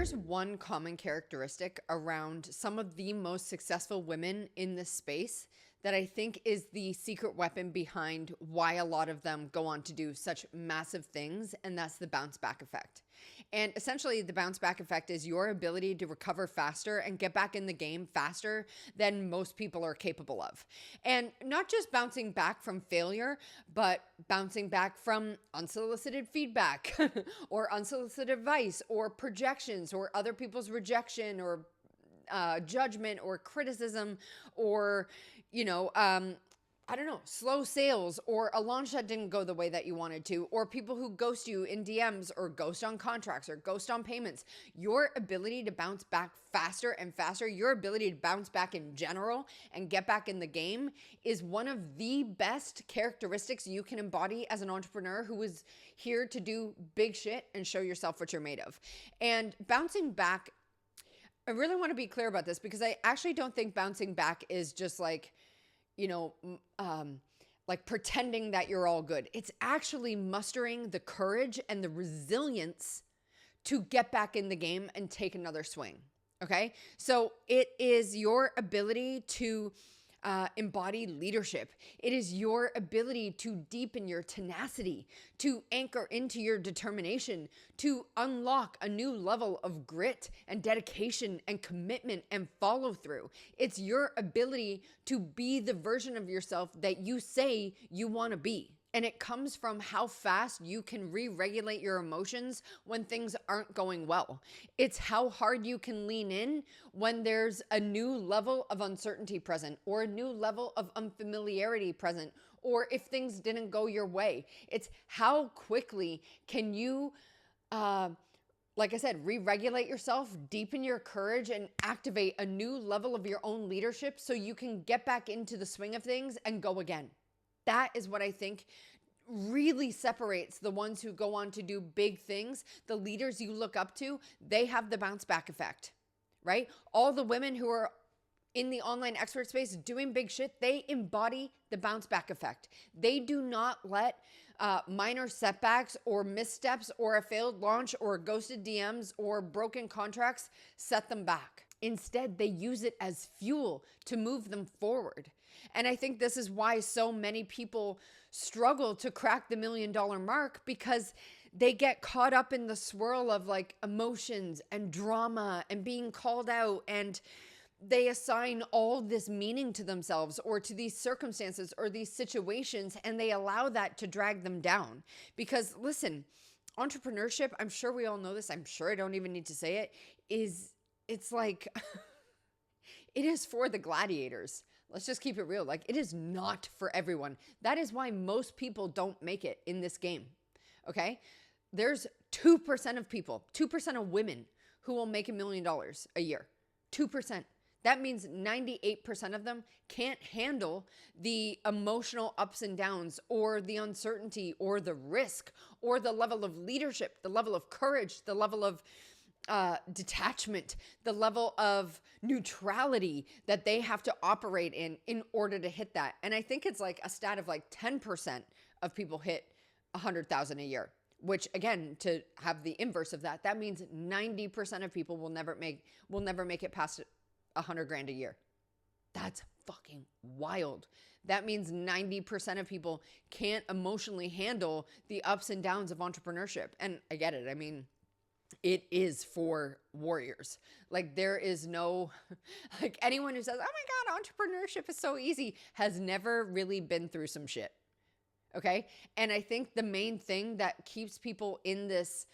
There's one common characteristic around some of the most successful women in this space that I think is the secret weapon behind why a lot of them go on to do such massive things, and that's the bounce back effect. And essentially, the bounce back effect is your ability to recover faster and get back in the game faster than most people are capable of. And not just bouncing back from failure, but bouncing back from unsolicited feedback or unsolicited advice or projections or other people's rejection or judgment or criticism or, I don't know, slow sales or a launch that didn't go the way that you wanted to, or people who ghost you in DMs or ghost on contracts or ghost on payments. Your ability to bounce back faster and faster, your ability to bounce back in general and get back in the game is one of the best characteristics you can embody as an entrepreneur who is here to do big shit and show yourself what you're made of. And bouncing back, I really want to be clear about this because I actually don't think bouncing back is just like pretending that you're all good. It's actually mustering the courage and the resilience to get back in the game and take another swing. Okay. So it is your ability to embody leadership. It is your ability to deepen your tenacity, to anchor into your determination, to unlock a new level of grit and dedication and commitment and follow through. It's your ability to be the version of yourself that you say you want to be. And it comes from how fast you can re-regulate your emotions when things aren't going well. It's how hard you can lean in when there's a new level of uncertainty present or a new level of unfamiliarity present, or if things didn't go your way. It's how quickly can you, like I said, re-regulate yourself, deepen your courage, and activate a new level of your own leadership so you can get back into the swing of things and go again. That is what I think really separates the ones who go on to do big things. The leaders you look up to, they have the bounce back effect, right? All the women who are in the online expert space doing big shit, they embody the bounce back effect. They do not let minor setbacks or missteps or a failed launch or ghosted DMs or broken contracts set them back. Instead, they use it as fuel to move them forward. And I think this is why so many people struggle to crack the $1 million mark, because they get caught up in the swirl of like emotions and drama and being called out, and they assign all this meaning to themselves or to these circumstances or these situations, and they allow that to drag them down. Because listen, entrepreneurship, I'm sure we all know this, I'm sure I don't even need to say it, it's like, it is for the gladiators. Let's just keep it real. Like, it is not for everyone. That is why most people don't make it in this game. Okay. There's 2% of people, 2% of women who will make $1 million a year. 2%. That means 98% of them can't handle the emotional ups and downs or the uncertainty or the risk or the level of leadership, the level of courage, the level of detachment, the level of neutrality that they have to operate in order to hit that. And I think it's like a stat of like 10% of people hit 100,000 a year, which again, to have the inverse of that, that means 90% of people will never make it past 100 grand a year. That's fucking wild. That means 90% of people can't emotionally handle the ups and downs of entrepreneurship. And I get it. I mean, it is for warriors. Like, there is no, like, anyone who says, oh my God, entrepreneurship is so easy has never really been through some shit. Okay. And I think the main thing that keeps people in this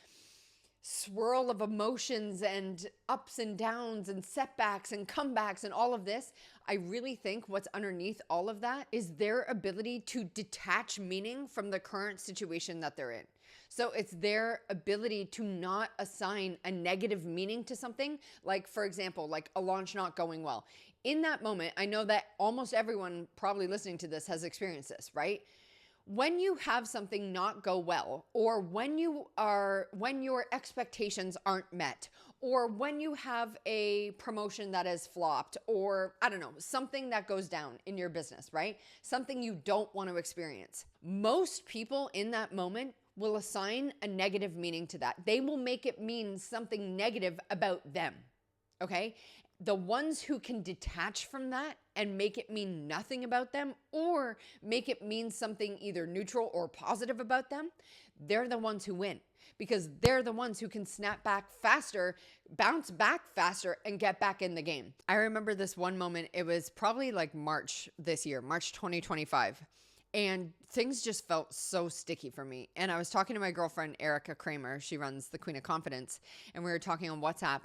swirl of emotions and ups and downs and setbacks and comebacks and all of this, I really think what's underneath all of that is their ability to detach meaning from the current situation that they're in. So it's their ability to not assign a negative meaning to something. Like, for example, like a launch not going well. In that moment, I know that almost everyone probably listening to this has experienced this, right? When you have something not go well, or when your expectations aren't met, or when you have a promotion that has flopped, or I don't know, something that goes down in your business, right? Something you don't want to experience. Most people in that moment will assign a negative meaning to that. They will make it mean something negative about them, okay? The ones who can detach from that and make it mean nothing about them, or make it mean something either neutral or positive about them, they're the ones who win, because they're the ones who can snap back faster, bounce back faster, and get back in the game. I remember this one moment. It was probably like March this year, March 2025. And things just felt so sticky for me. And I was talking to my girlfriend, Erica Kramer. She runs the Queen of Confidence. And we were talking on WhatsApp.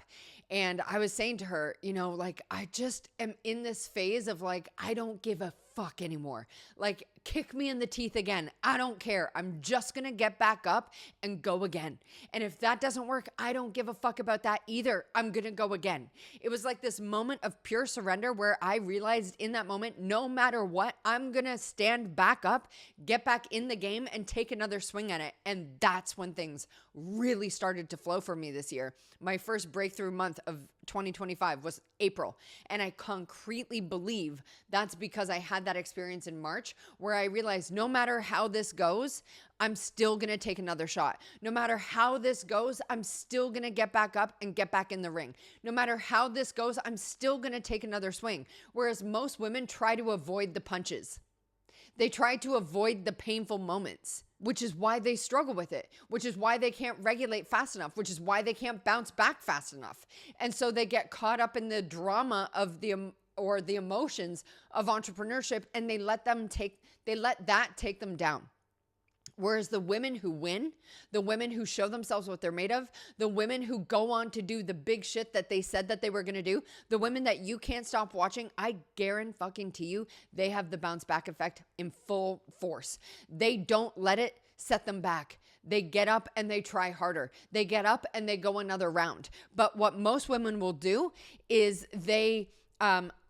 And I was saying to her, you know, like, I just am in this phase of like, I don't give a fuck anymore. Like, kick me in the teeth again. I don't care. I'm just going to get back up and go again. And if that doesn't work, I don't give a fuck about that either. I'm going to go again. It was like this moment of pure surrender where I realized in that moment, no matter what, I'm going to stand back up, get back in the game, and take another swing at it. And that's when things really started to flow for me this year. My first breakthrough month of 2025 was April. And I concretely believe that's because I had that experience in March where I realized no matter how this goes, I'm still going to take another shot. No matter how this goes, I'm still going to get back up and get back in the ring. No matter how this goes, I'm still going to take another swing. Whereas most women try to avoid the punches. They try to avoid the painful moments, which is why they struggle with it, which is why they can't regulate fast enough, which is why they can't bounce back fast enough. And so they get caught up in the drama of the emotions of entrepreneurship, and they let that take them down. Whereas the women who win, the women who show themselves what they're made of, the women who go on to do the big shit that they said that they were going to do, the women that you can't stop watching, I guarantee you, they have the bounce back effect in full force. They don't let it set them back. They get up and they try harder. They get up and they go another round. But what most women will do is they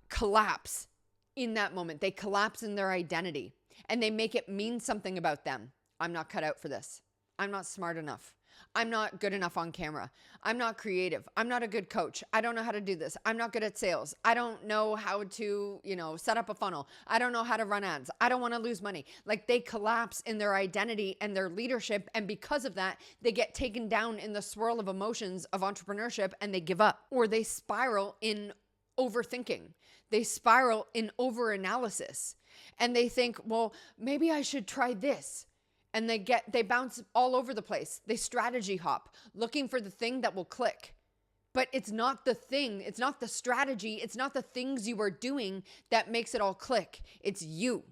collapse in that moment. They collapse in their identity and they make it mean something about them. I'm not cut out for this. I'm not smart enough. I'm not good enough on camera. I'm not creative. I'm not a good coach. I don't know how to do this. I'm not good at sales. I don't know how to, set up a funnel. I don't know how to run ads. I don't want to lose money. Like, they collapse in their identity and their leadership. And because of that, they get taken down in the swirl of emotions of entrepreneurship and they give up, or they spiral in overthinking. They spiral in overanalysis and they think, well, maybe I should try this. And they bounce all over the place. They strategy hop, looking for the thing that will click. But it's not the thing. It's not the strategy. It's not the things you are doing that makes it all click. It's you.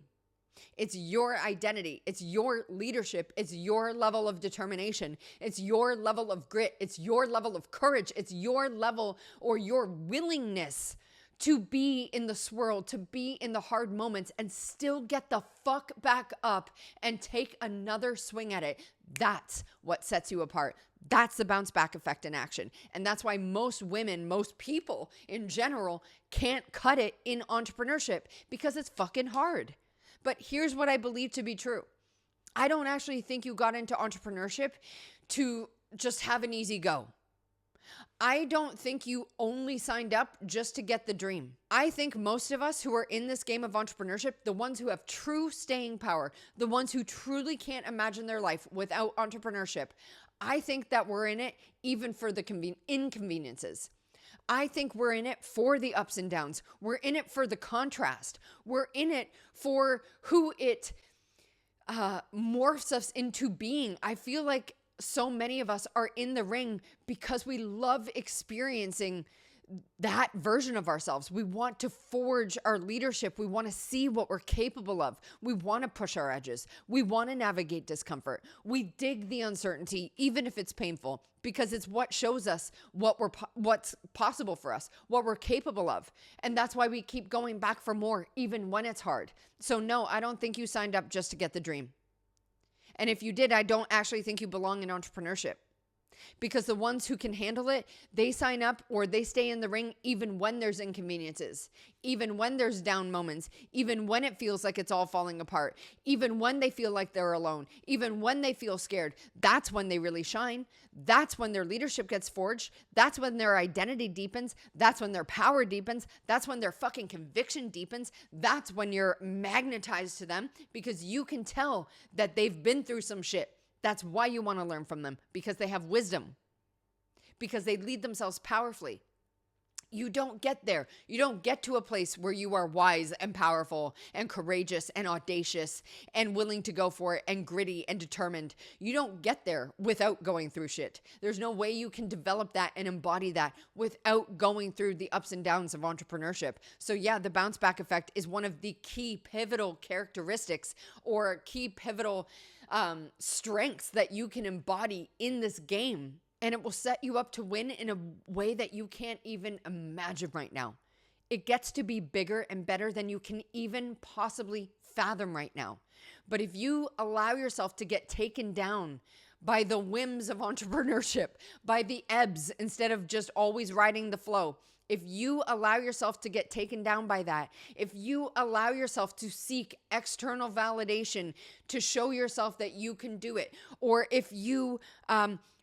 It's your identity. It's your leadership. It's your level of determination. It's your level of grit. It's your level of courage. It's your level or your willingness to be in the swirl, to be in the hard moments and still get the fuck back up and take another swing at it. That's what sets you apart. That's the bounce back effect in action. And that's why most women, most people in general can't cut it in entrepreneurship, because it's fucking hard. But here's what I believe to be true. I don't actually think you got into entrepreneurship to just have an easy go. I don't think you only signed up just to get the dream. I think most of us who are in this game of entrepreneurship, the ones who have true staying power, the ones who truly can't imagine their life without entrepreneurship, I think that we're in it even for the inconveniences. I think we're in it for the ups and downs. We're in it for the contrast. We're in it for who it morphs us into being. I feel like so many of us are in the ring because we love experiencing that version of ourselves. We want to forge our leadership. We want to see what we're capable of. We want to push our edges. We want to navigate discomfort. We dig the uncertainty, even if it's painful, because it's what shows us what's possible for us, what we're capable of. And that's why we keep going back for more, even when it's hard. So no, I don't think you signed up just to get the dream. And if you did, I don't actually think you belong in entrepreneurship, because the ones who can handle it, they sign up or they stay in the ring even when there's inconveniences, even when there's down moments, even when it feels like it's all falling apart, even when they feel like they're alone, even when they feel scared. That's when they really shine. That's when their leadership gets forged. That's when their identity deepens. That's when their power deepens. That's when their fucking conviction deepens. That's when you're magnetized to them, because you can tell that they've been through some shit. That's why you want to learn from them, because they have wisdom, because they lead themselves powerfully. You don't get there. You don't get to a place where you are wise and powerful and courageous and audacious and willing to go for it and gritty and determined. You don't get there without going through shit. There's no way you can develop that and embody that without going through the ups and downs of entrepreneurship. So yeah, the bounce back effect is one of the key pivotal characteristics or key pivotal strengths that you can embody in this game. And it will set you up to win in a way that you can't even imagine right now. It gets to be bigger and better than you can even possibly fathom right now. But if you allow yourself to get taken down by the whims of entrepreneurship, by the ebbs instead of just always riding the flow, if you allow yourself to get taken down by that, if you allow yourself to seek external validation to show yourself that you can do it, or if you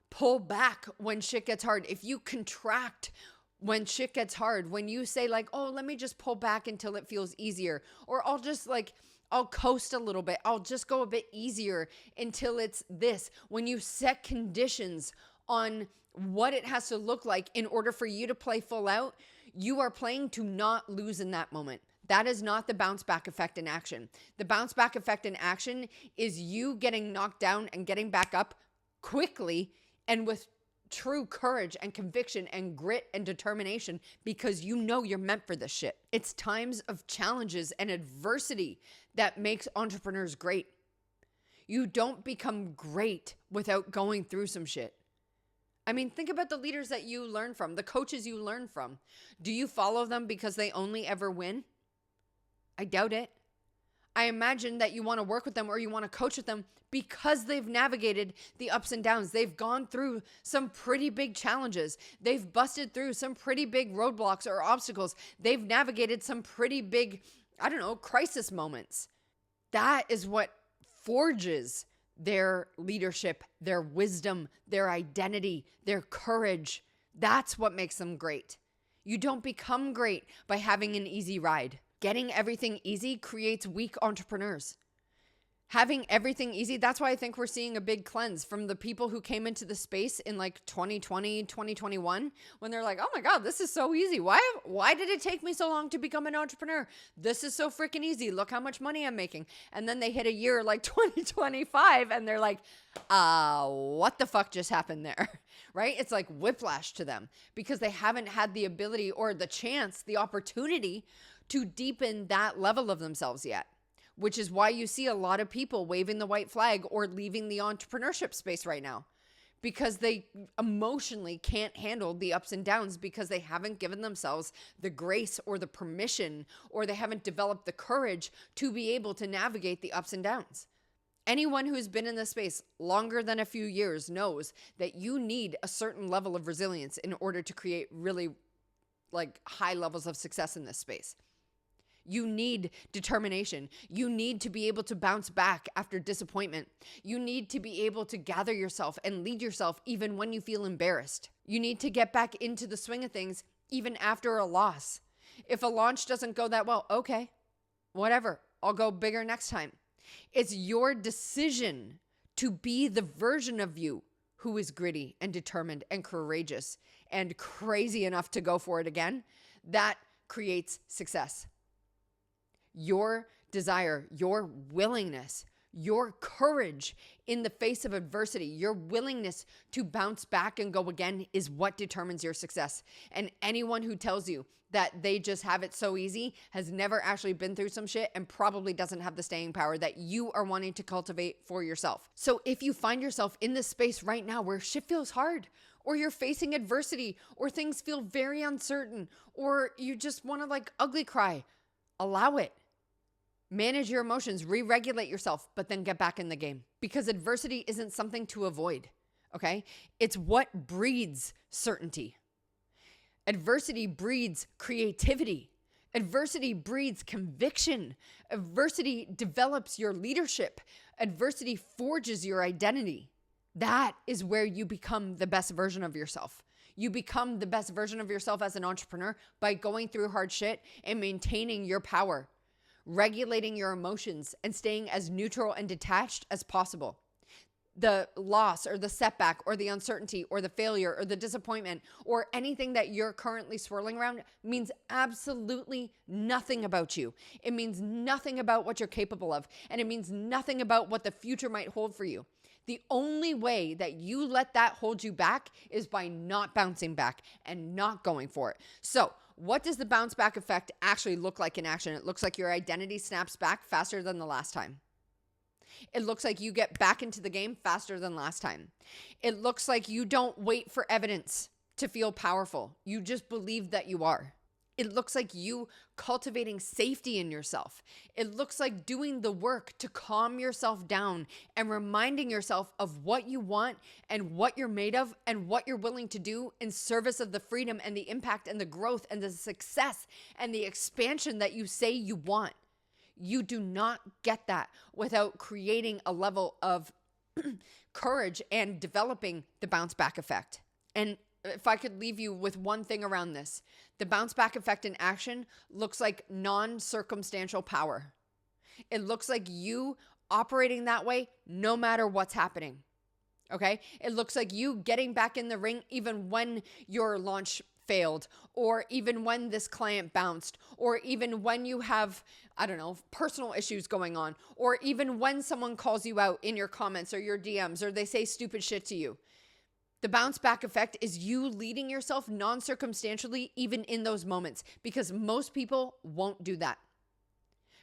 pull back when shit gets hard, if you contract when shit gets hard, when you say like, oh, let me just pull back until it feels easier, or I'll coast a little bit, I'll just go a bit easier until it's this. When you set conditions on what it has to look like in order for you to play full out, you are playing to not lose in that moment. That is not the bounce back effect in action. The bounce back effect in action is you getting knocked down and getting back up quickly and with true courage and conviction and grit and determination, because you know you're meant for this shit. It's times of challenges and adversity that makes entrepreneurs great. You don't become great without going through some shit. I mean, think about the leaders that you learn from, the coaches you learn from. Do you follow them because they only ever win? I doubt it. I imagine that you want to work with them or you want to coach with them because they've navigated the ups and downs. They've gone through some pretty big challenges. They've busted through some pretty big roadblocks or obstacles. They've navigated some pretty big, crisis moments. That is what forges their leadership, their wisdom, their identity, their courage. That's what makes them great. You don't become great by having an easy ride. Getting everything easy creates weak entrepreneurs. Having everything easy, that's why I think we're seeing a big cleanse from the people who came into the space in like 2020, 2021, when they're like, oh my God, this is so easy. Why did it take me so long to become an entrepreneur? This is so freaking easy. Look how much money I'm making. And then they hit a year like 2025 and they're like, what the fuck just happened there? Right? It's like whiplash to them because they haven't had the ability or the chance, the opportunity to deepen that level of themselves yet. Which is why you see a lot of people waving the white flag or leaving the entrepreneurship space right now, because they emotionally can't handle the ups and downs because they haven't given themselves the grace or the permission, or they haven't developed the courage to be able to navigate the ups and downs. Anyone who's been in this space longer than a few years knows that you need a certain level of resilience in order to create really high levels of success in this space. You need determination. You need to be able to bounce back after disappointment. You need to be able to gather yourself and lead yourself even when you feel embarrassed. You need to get back into the swing of things even after a loss. If a launch doesn't go that well, okay, whatever, I'll go bigger next time. It's your decision to be the version of you who is gritty and determined and courageous and crazy enough to go for it again. That creates success. Your desire, your willingness, your courage in the face of adversity, your willingness to bounce back and go again is what determines your success. And anyone who tells you that they just have it so easy has never actually been through some shit and probably doesn't have the staying power that you are wanting to cultivate for yourself. So if you find yourself in this space right now where shit feels hard, or you're facing adversity, or things feel very uncertain, or you just want to ugly cry, allow it. Manage your emotions, re-regulate yourself, but then get back in the game. Because adversity isn't something to avoid, okay? It's what breeds certainty. Adversity breeds creativity. Adversity breeds conviction. Adversity develops your leadership. Adversity forges your identity. That is where you become the best version of yourself. You become the best version of yourself as an entrepreneur by going through hard shit and maintaining your power, regulating your emotions, and staying as neutral and detached as possible. the loss or the setback or the uncertainty or the failure or the disappointment or anything that you're currently swirling around means absolutely nothing about you. It means nothing about what you're capable of, and it means nothing about what the future might hold for you. The only way that you let that hold you back is by not bouncing back and not going for it. So, what does the bounce back effect actually look like in action? It looks like your identity snaps back faster than the last time. It looks like you get back into the game faster than last time. It looks like you don't wait for evidence to feel powerful. You just believe that you are. It looks like you cultivating safety in yourself. It looks like doing the work to calm yourself down and reminding yourself of what you want and what you're made of and what you're willing to do in service of the freedom and the impact and the growth and the success and the expansion that you say you want. You do not get that without creating a level of courage and developing the bounce back effect. And if I could leave you with one thing around this, the bounce back effect in action looks like non-circumstantial power. It looks like you operating that way no matter what's happening. Okay? It looks like you getting back in the ring even when your launch failed, or even when this client bounced, or even when you have, personal issues going on, or even when someone calls you out in your comments or your DMs, or they say stupid shit to you. The bounce back effect is you leading yourself non-circumstantially even in those moments, because most people won't do that.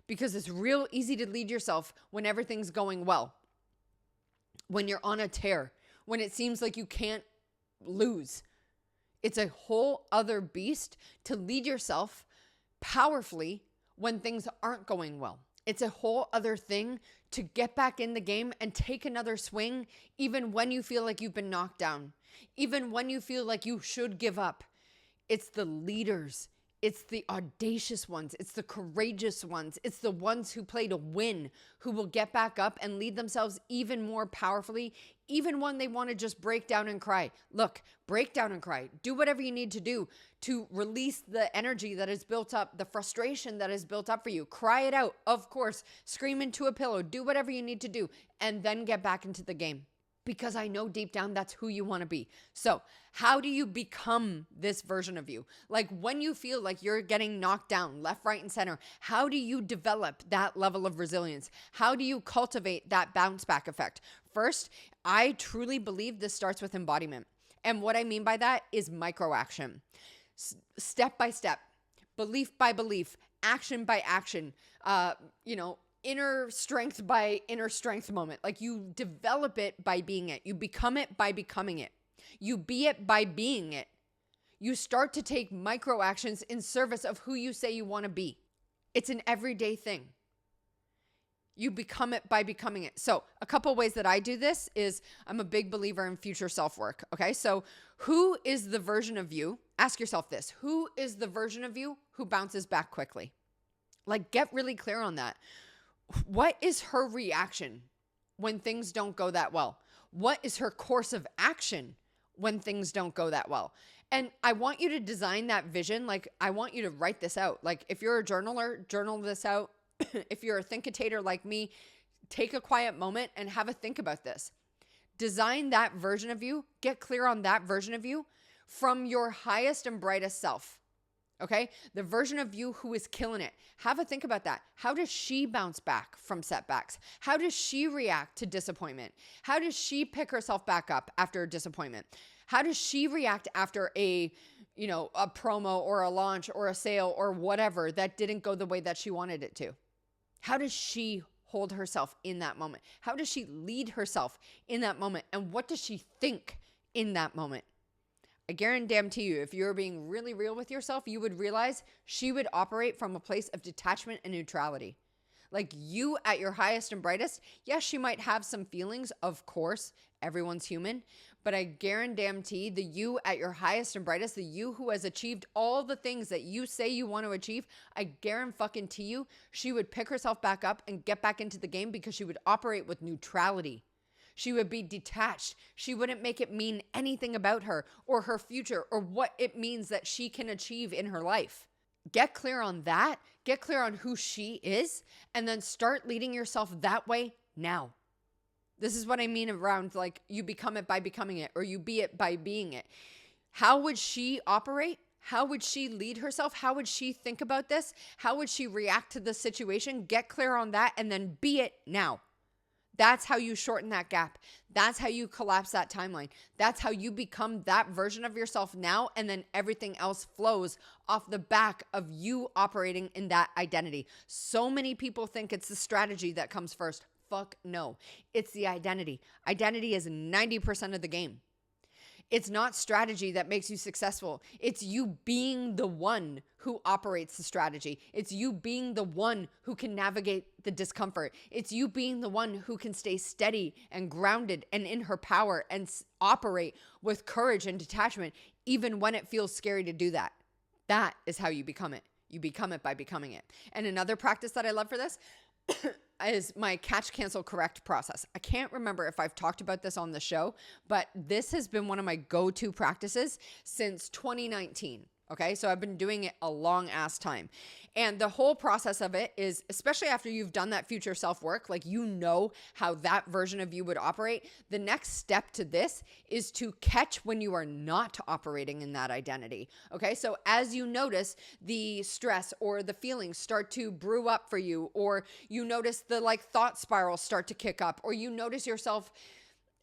Because it's real easy to lead yourself when everything's going well, when you're on a tear, when it seems like you can't lose. It's a whole other beast to lead yourself powerfully when things aren't going well. It's a whole other thing to get back in the game and take another swing, even when you feel like you've been knocked down, even when you feel like you should give up. It's the leaders. It's the audacious ones. It's the courageous ones. It's the ones who play to win, who will get back up and lead themselves even more powerfully, even when they want to just break down and cry. Look, break down and cry. Do whatever you need to do to release the energy that is built up, the frustration that is built up for you. Cry it out, of course. Scream into a pillow. Do whatever you need to do, and then get back into the game. Because I know deep down that's who you want to be. So how do you become this version of you? Like when you feel like you're getting knocked down left, right, and center, how do you develop that level of resilience? How do you cultivate that bounce back effect? First, I truly believe this starts with embodiment. And what I mean by that is micro action. Step by step, belief by belief, action by action, inner strength by inner strength moment. Like you develop it by being it. You become it by becoming it. You be it by being it. You start to take micro actions in service of who you say you want to be. It's an everyday thing. You become it by becoming it. So a couple ways that I do this is I'm a big believer in future self-work. Okay. So who is the version of you? Ask yourself this. Who is the version of you who bounces back quickly? Like get really clear on that. What is her reaction when things don't go that well? What is her course of action when things don't go that well? And I want you to design that vision. Like I want you to write this out. Like if you're a journaler, journal this out. If you're a think-a-tator like me, take a quiet moment and have a think about this. Design that version of you. Get clear on that version of you from your highest and brightest self. Okay? The version of you who is killing it. Have a think about that. How does she bounce back from setbacks? How does she react to disappointment? How does she pick herself back up after a disappointment? How does she react after a promo or a launch or a sale or whatever that didn't go the way that she wanted it to? How does she hold herself in that moment? How does she lead herself in that moment? And what does she think in that moment? I guarantee you, if you're being really real with yourself, you would realize she would operate from a place of detachment and neutrality. Like you at your highest and brightest, yes, she might have some feelings, of course, everyone's human, but I guarantee the you at your highest and brightest, the you who has achieved all the things that you say you want to achieve, I guarantee you, she would pick herself back up and get back into the game because she would operate with neutrality. She would be detached. She wouldn't make it mean anything about her or her future or what it means that she can achieve in her life. Get clear on that. Get clear on who she is, and then start leading yourself that way now. This is what I mean around like you become it by becoming it, or you be it by being it. How would she operate? How would she lead herself? How would she think about this? How would she react to the situation? Get clear on that and then be it now. That's how you shorten that gap. That's how you collapse that timeline. That's how you become that version of yourself now, and then everything else flows off the back of you operating in that identity. So many people think it's the strategy that comes first. Fuck no. It's the identity. Identity is 90% of the game. It's not strategy that makes you successful. It's you being the one who operates the strategy. It's you being the one who can navigate the discomfort. It's you being the one who can stay steady and grounded and in her power and operate with courage and detachment, even when it feels scary to do that. That is how you become it. You become it by becoming it. And another practice that I love for this is my catch, cancel, correct process. I can't remember if I've talked about this on the show, but this has been one of my go-to practices since 2019. Okay, so I've been doing it a long ass time. And the whole process of it is, especially after you've done that future self work, like you know how that version of you would operate. The next step to this is to catch when you are not operating in that identity. Okay, so as you notice the stress or the feelings start to brew up for you, or you notice the like thought spirals start to kick up, or you notice yourself,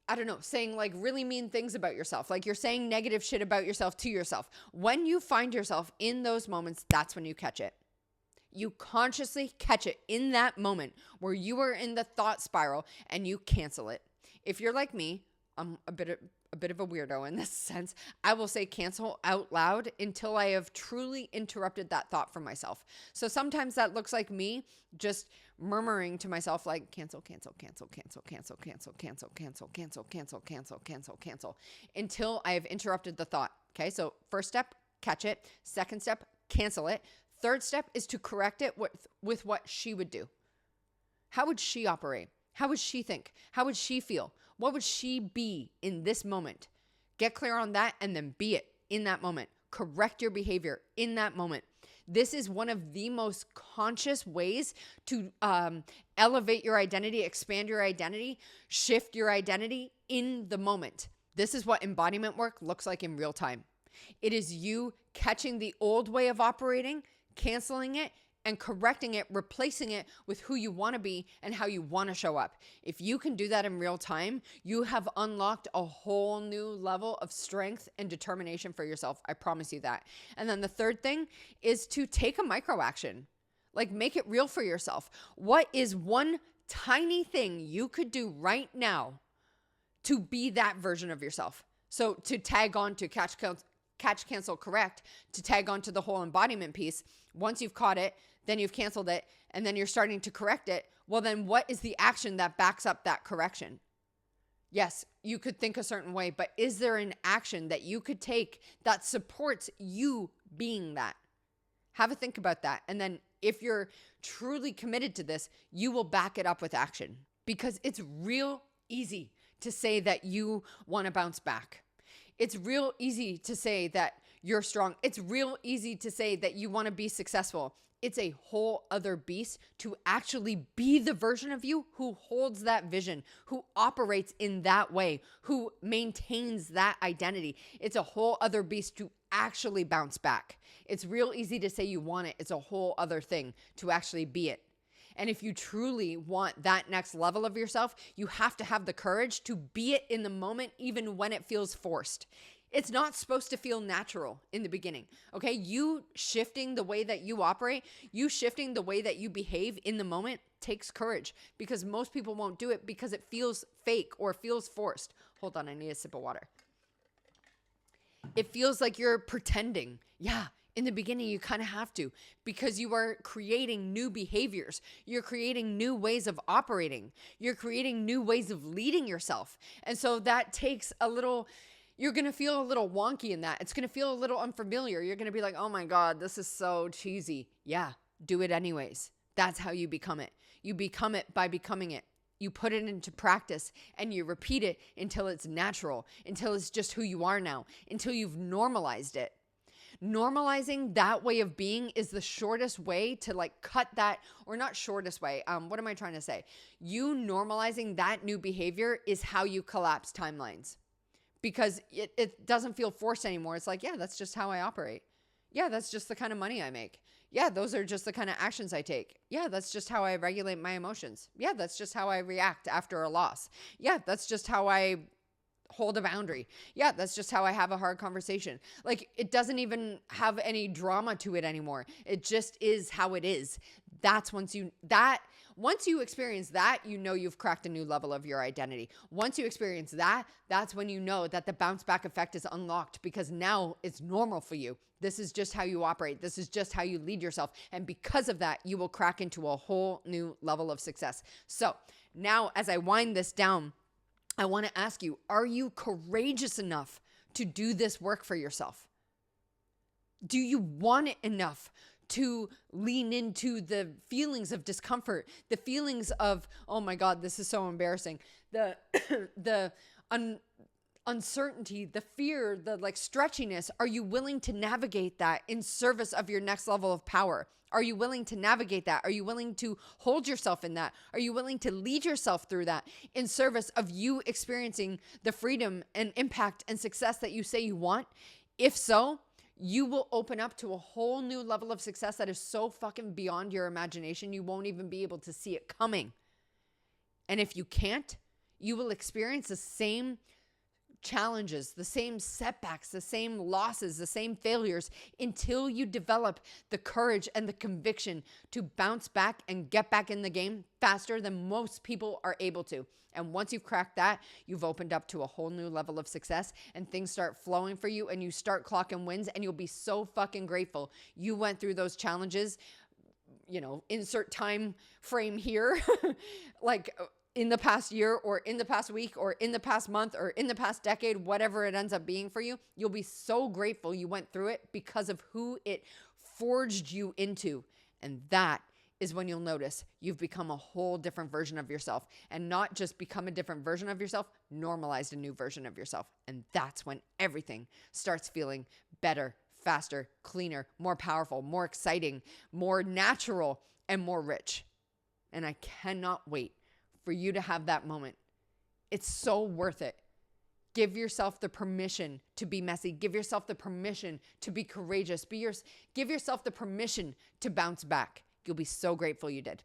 I don't know, saying like really mean things about yourself, like you're saying negative shit about yourself to yourself. When you find yourself in those moments, that's when you catch it. You consciously catch it in that moment where you are in the thought spiral and you cancel it. If you're like me, I'm a bit of a weirdo in this sense. I will say cancel out loud until I have truly interrupted that thought from myself. So sometimes that looks like me just murmuring to myself like cancel, cancel, cancel, cancel, cancel, cancel, cancel, cancel, cancel, cancel, cancel, cancel, cancel, until I have interrupted the thought. Okay, so first step, catch it. Second step, cancel it. Third step is to correct it with what she would do. How would she operate? How would she think? How would she feel? What would she be in this moment? Get clear on that and then be it in that moment. Correct your behavior in that moment. This is one of the most conscious ways to elevate your identity, expand your identity, shift your identity in the moment. This is what embodiment work looks like in real time. It is you catching the old way of operating, canceling it, and correcting it, replacing it with who you want to be and how you want to show up. If you can do that in real time, you have unlocked a whole new level of strength and determination for yourself. I promise you that. And then the third thing is to take a micro action. Like make it real for yourself. What is one tiny thing you could do right now to be that version of yourself? So to tag on to catch, cancel, correct, to tag on to the whole embodiment piece. Once you've caught it, then you've canceled it, and then you're starting to correct it. Well, then what is the action that backs up that correction? Yes, you could think a certain way, but is there an action that you could take that supports you being that? Have a think about that. And then if you're truly committed to this, you will back it up with action, because it's real easy to say that you want to bounce back. It's real easy to say that you're strong. It's real easy to say that you want to be successful. It's a whole other beast to actually be the version of you who holds that vision, who operates in that way, who maintains that identity. It's a whole other beast to actually bounce back. It's real easy to say you want it. It's a whole other thing to actually be it. And if you truly want that next level of yourself, you have to have the courage to be it in the moment, even when it feels forced. It's not supposed to feel natural in the beginning, okay? You shifting the way that you operate, you shifting the way that you behave in the moment takes courage, because most people won't do it because it feels fake or feels forced. Hold on, I need a sip of water. It feels like you're pretending. Yeah. In the beginning, you kind of have to, because you are creating new behaviors. You're creating new ways of operating. You're creating new ways of leading yourself. And so that takes a little, you're going to feel a little wonky in that. It's going to feel a little unfamiliar. You're going to be like, oh my God, this is so cheesy. Yeah, do it anyways. That's how you become it. You become it by becoming it. You put it into practice and you repeat it until it's natural, until it's just who you are now, until you've normalized it. Normalizing that way of being is the shortest way to like cut that, or not shortest way. What am I trying to say? You normalizing that new behavior is how you collapse timelines, because it doesn't feel forced anymore. It's like, yeah, that's just how I operate. Yeah, that's just the kind of money I make. Yeah, those are just the kind of actions I take. Yeah, that's just how I regulate my emotions. Yeah, that's just how I react after a loss. Yeah, that's just how I hold a boundary. Yeah, that's just how I have a hard conversation. Like, it doesn't even have any drama to it anymore. It just is how it is. That's once you experience that, you know you've cracked a new level of your identity. Once you experience that, that's when you know that the bounce back effect is unlocked, because now it's normal for you. This is just how you operate. This is just how you lead yourself. And because of that, you will crack into a whole new level of success. So now, as I wind this down, I want to ask you, are you courageous enough to do this work for yourself? Do you want it enough to lean into the feelings of discomfort, the feelings of, oh my God, this is so embarrassing, the uncertainty, the fear, the like stretchiness? Are you willing to navigate that in service of your next level of power? Are you willing to navigate that? Are you willing to hold yourself in that? Are you willing to lead yourself through that in service of you experiencing the freedom and impact and success that you say you want? If so, you will open up to a whole new level of success that is so fucking beyond your imagination, you won't even be able to see it coming. And if you can't, you will experience the same challenges, the same setbacks, the same losses, the same failures, until you develop the courage and the conviction to bounce back and get back in the game faster than most people are able to. And once you've cracked that, you've opened up to a whole new level of success, and things start flowing for you, and you start clocking wins, and you'll be so fucking grateful you went through those challenges. You know, insert time frame here, like in the past year or in the past week or in the past month or in the past decade, whatever it ends up being for you, you'll be so grateful you went through it because of who it forged you into. And that is when you'll notice you've become a whole different version of yourself, and not just become a different version of yourself, normalized a new version of yourself. And that's when everything starts feeling better, faster, cleaner, more powerful, more exciting, more natural, and more rich. And I cannot wait for you to have that moment. It's so worth it. Give yourself the permission to be messy. Give yourself the permission to be courageous. Give yourself the permission to bounce back. You'll be so grateful you did.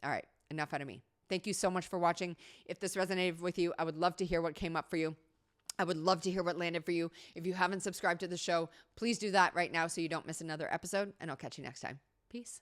All right, enough out of me. Thank you so much for watching. If this resonated with you, I would love to hear what came up for you. I would love to hear what landed for you. If you haven't subscribed to the show, please do that right now so you don't miss another episode, and I'll catch you next time. Peace.